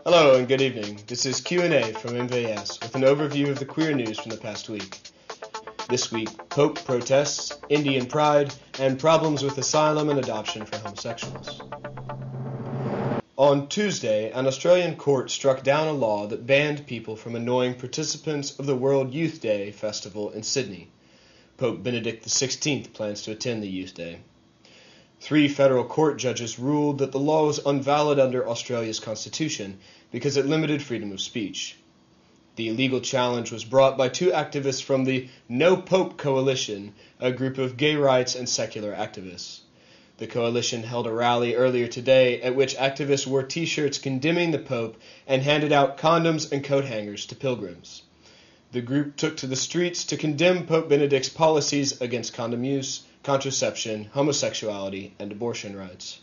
Hello and good evening. This is QinA from MVS with an overview of the queer news from the past week. This week, Pope protests, Indian pride, and problems with asylum and adoption for homosexuals. On Tuesday, an Australian court struck down a law that banned people from annoying participants of the World Youth Day festival in Sydney. Pope Benedict XVI plans to attend the Youth Day. 3 federal court judges ruled that the law was invalid under Australia's constitution because it limited freedom of speech. The illegal challenge was brought by 2 activists from the No Pope Coalition, a group of gay rights and secular activists. The coalition held a rally earlier today at which activists wore T-shirts condemning the Pope and handed out condoms and coat hangers to pilgrims. The group took to the streets to condemn Pope Benedict's policies against condom use, contraception, homosexuality, and abortion rights.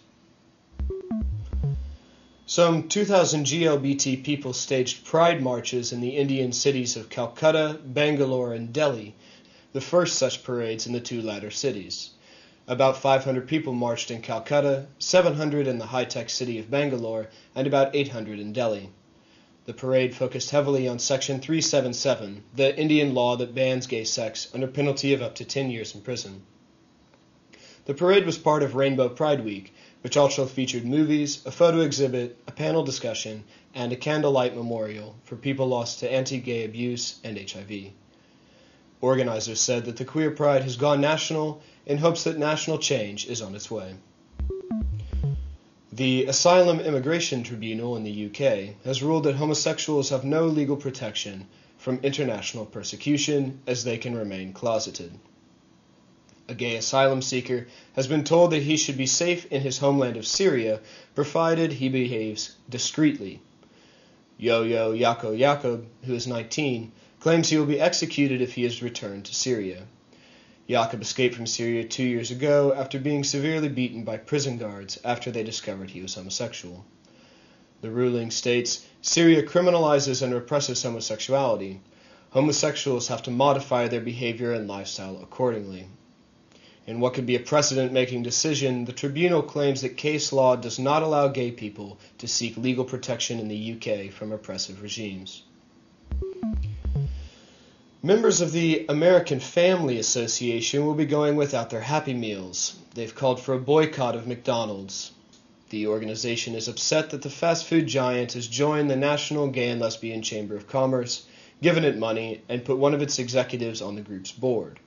Some 2,000 GLBT people staged pride marches in the Indian cities of Calcutta, Bangalore, and Delhi, the first such parades in the 2 latter cities. About 500 people marched in Calcutta, 700 in the high-tech city of Bangalore, and about 800 in Delhi. The parade focused heavily on Section 377, the Indian law that bans gay sex under penalty of up to 10 years in prison. The parade was part of Rainbow Pride Week, which also featured movies, a photo exhibit, a panel discussion, and a candlelight memorial for people lost to anti-gay abuse and HIV. Organizers said that the queer pride has gone national in hopes that national change is on its way. The Asylum Immigration Tribunal in the UK has ruled that homosexuals have no legal protection from international persecution as they can remain closeted. A gay asylum seeker has been told that he should be safe in his homeland of Syria, provided he behaves discreetly. Yo-Yo Jacob, who is 19, claims he will be executed if he is returned to Syria. Jacob escaped from Syria 2 years ago after being severely beaten by prison guards after they discovered he was homosexual. The ruling states, Syria criminalizes and represses homosexuality. Homosexuals have to modify their behavior and lifestyle accordingly. In what could be a precedent-making decision, the tribunal claims that case law does not allow gay people to seek legal protection in the UK from oppressive regimes. Members of the American Family Association will be going without their Happy Meals. They've called for a boycott of McDonald's. The organization is upset that the fast food giant has joined the National Gay and Lesbian Chamber of Commerce, given it money, and put one of its executives on the group's board.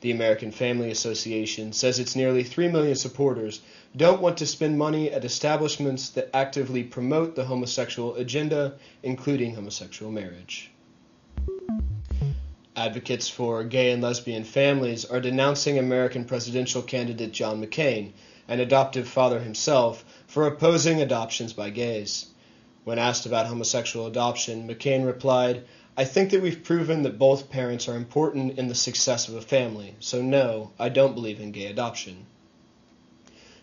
The American Family Association says its nearly 3 million supporters don't want to spend money at establishments that actively promote the homosexual agenda, including homosexual marriage. Advocates for gay and lesbian families are denouncing American presidential candidate John McCain, an adoptive father himself, for opposing adoptions by gays. When asked about homosexual adoption, McCain replied, I think that we've proven that both parents are important in the success of a family, so no, I don't believe in gay adoption.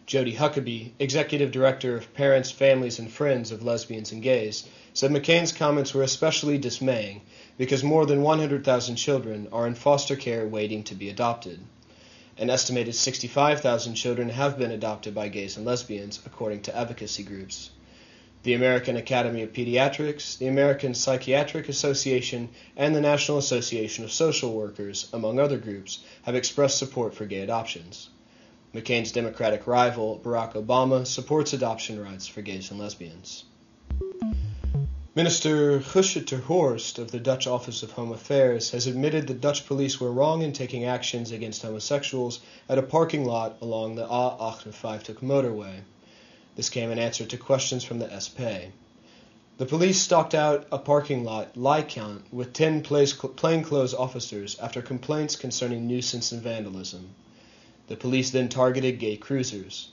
Jody Huckabee, executive director of Parents, Families, and Friends of Lesbians and Gays, said McCain's comments were especially dismaying because more than 100,000 children are in foster care waiting to be adopted. An estimated 65,000 children have been adopted by gays and lesbians, according to advocacy groups. The American Academy of Pediatrics, the American Psychiatric Association, and the National Association of Social Workers, among other groups, have expressed support for gay adoptions. McCain's Democratic rival, Barack Obama, supports adoption rights for gays and lesbians. Minister Guusje ter Horst of the Dutch Office of Home Affairs has admitted that Dutch police were wrong in taking actions against homosexuals at a parking lot along the A58 motorway. This came in answer to questions from the SP. The police stalked out a parking lot Leikant with 10 plainclothes officers after complaints concerning nuisance and vandalism. The police then targeted gay cruisers.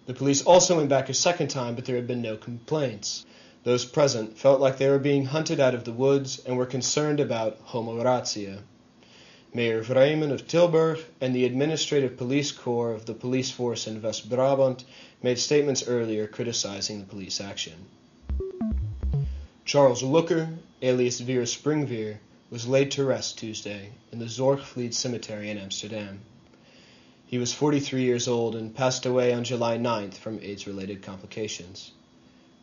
The police also went back a second time, but there had been no complaints. Those present felt like they were being hunted out of the woods and were concerned about homoratia. Mayor Vreyman of Tilburg and the Administrative Police Corps of the police force in West Brabant made statements earlier criticizing the police action. Charles Looker, alias Vera Springveer, was laid to rest Tuesday in the Zorgvliet Cemetery in Amsterdam. He was 43 years old and passed away on July 9th from AIDS-related complications.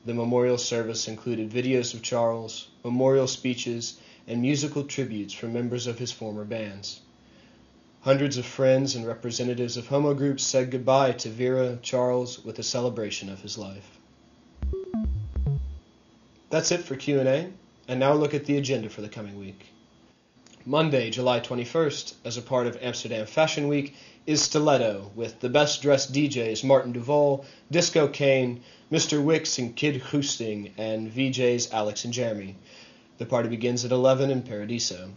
The memorial service included videos of Charles, memorial speeches, and musical tributes from members of his former bands. Hundreds of friends and representatives of homo groups said goodbye to Vera Charles with a celebration of his life. That's it for Q&A, and now look at the agenda for the coming week. Monday, July 21st, as a part of Amsterdam Fashion Week, is Stiletto, with the best-dressed DJs Martin Duval, Disco Kane, Mr. Wicks and Kid Hoosting, and VJs Alex and Jeremy. The party begins at 11 in Paradiso.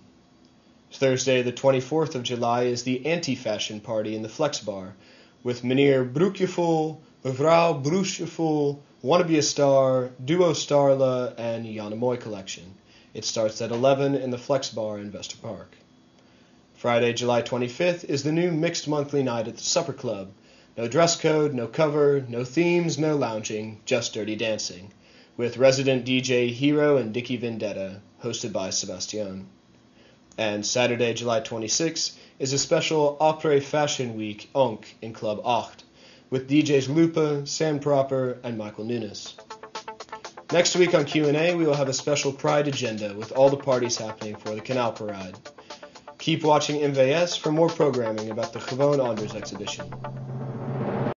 Thursday, the 24th of July, is the anti-fashion party in the Flex Bar, with Meneer Broekjevol, Mevrouw Broesjevol, Wanna Be a Star, Duo Starla, and Yanamoy Collection. It starts at 11 in the Flex Bar in Vester Park. Friday, July 25th, is the new mixed monthly night at the Supper Club. No dress code, no cover, no themes, no lounging, just dirty dancing, with resident DJ Hero and Dicky Vendetta, hosted by Sebastian. And Saturday, July 26th, is a special Après Fashion Week Onk in Club 8, with DJs Lupa, Sam Proper, and Michael Nunes. Next week on Q&A, we will have a special Pride agenda with all the parties happening for the Canal Parade. Keep watching MVS for more programming about the Gewoon Anders exhibition.